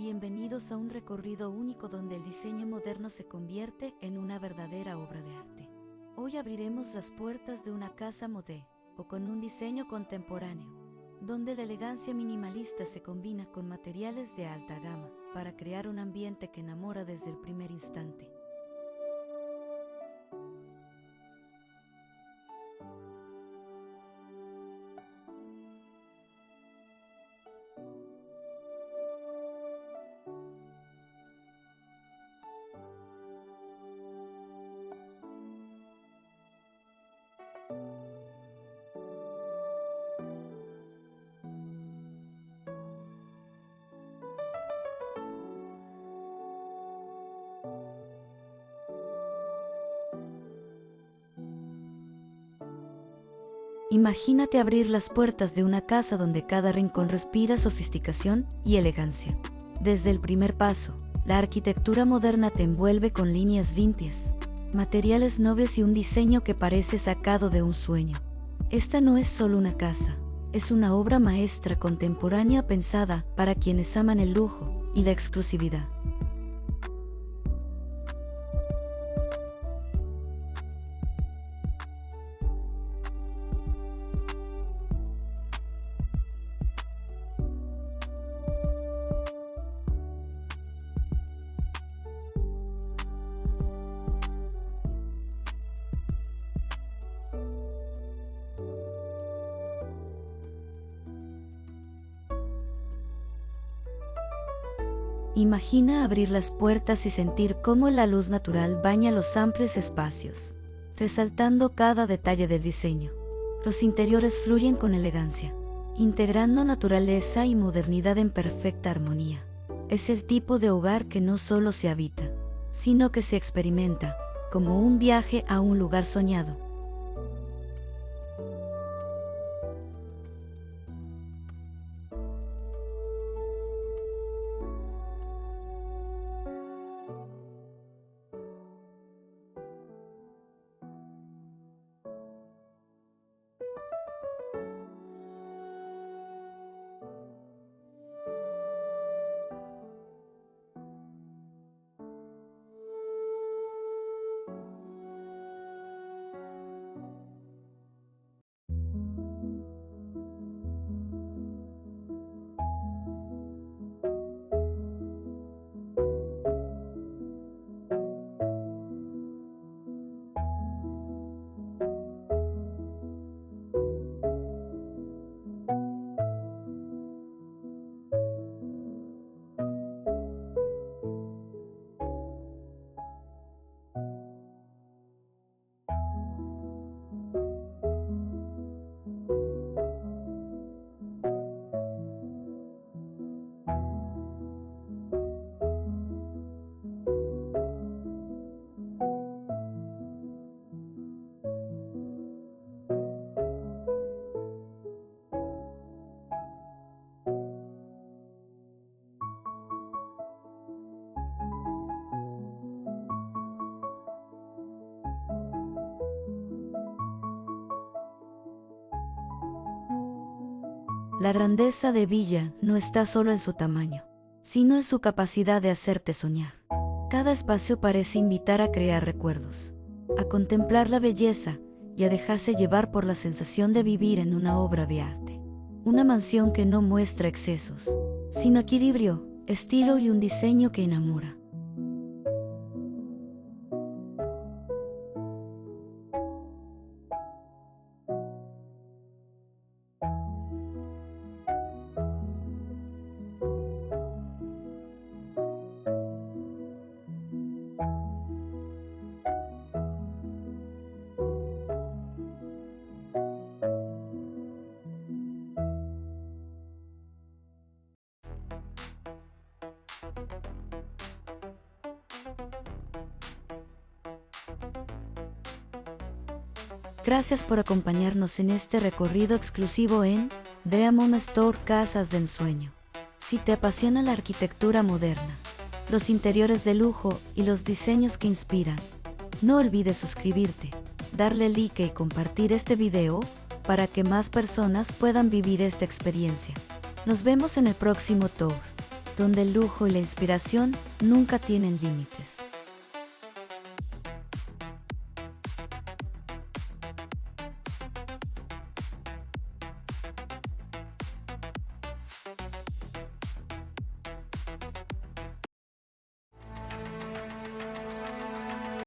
Bienvenidos a un recorrido único donde el diseño moderno se convierte en una verdadera obra de arte. Hoy abriremos las puertas de una casa modé, o con un diseño contemporáneo, donde la elegancia minimalista se combina con materiales de alta gama, para crear un ambiente que enamora desde el primer instante. Imagínate abrir las puertas de una casa donde cada rincón respira sofisticación y elegancia. Desde el primer paso, la arquitectura moderna te envuelve con líneas limpias, materiales nobles y un diseño que parece sacado de un sueño. Esta no es solo una casa, es una obra maestra contemporánea pensada para quienes aman el lujo y la exclusividad. Imagina abrir las puertas y sentir cómo la luz natural baña los amplios espacios, resaltando cada detalle del diseño. Los interiores fluyen con elegancia, integrando naturaleza y modernidad en perfecta armonía. Es el tipo de hogar que no solo se habita, sino que se experimenta, como un viaje a un lugar soñado. La grandeza de Villa no está solo en su tamaño, sino en su capacidad de hacerte soñar. Cada espacio parece invitar a crear recuerdos, a contemplar la belleza y a dejarse llevar por la sensación de vivir en una obra de arte. Una mansión que no muestra excesos, sino equilibrio, estilo y un diseño que enamora. Gracias por acompañarnos en este recorrido exclusivo en Dream Home Store Casas de Ensueño. Si te apasiona la arquitectura moderna, los interiores de lujo y los diseños que inspiran, no olvides suscribirte, darle like y compartir este video para que más personas puedan vivir esta experiencia. Nos vemos en el próximo tour. donde el lujo y la inspiración nunca tienen límites.